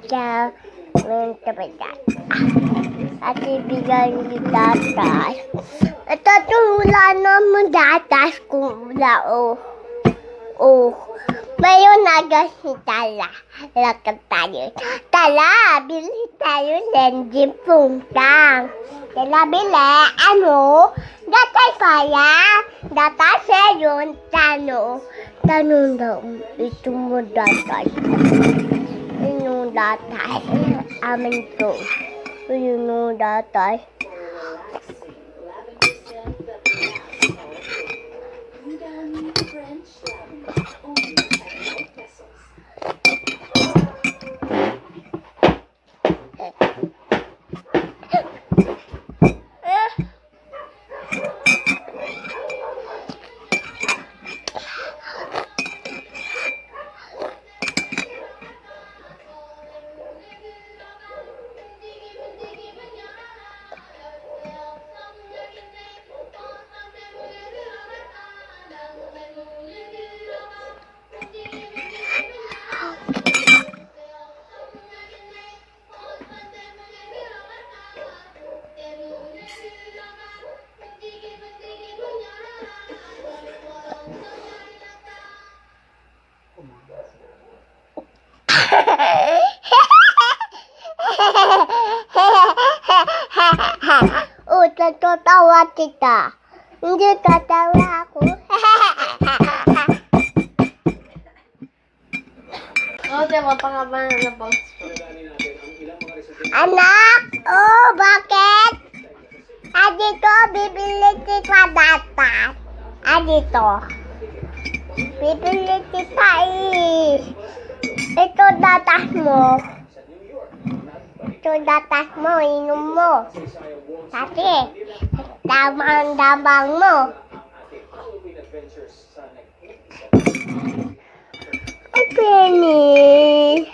daw ng tabagat. At ibigay ni Tatas. Ito wala naman Tatas kung wala, Mayon nagas si Tala. Lakad tayo. Tala, bili tayo lenjin puntang. Tala, bili. Ano? Datay pala. Datay sayon. Tanong daw. Ito mo datay. Yung datay. Amin to. Yung datay. Tatawa kita. Hindi tatawa ako. Diba, pangabahan na po. Anak! Bakit? Dito, bibili kita dapat. Dito. Bibili kita Ito datas mo. Ito datas mo, inom mo. Kasi, damang mo. Penny.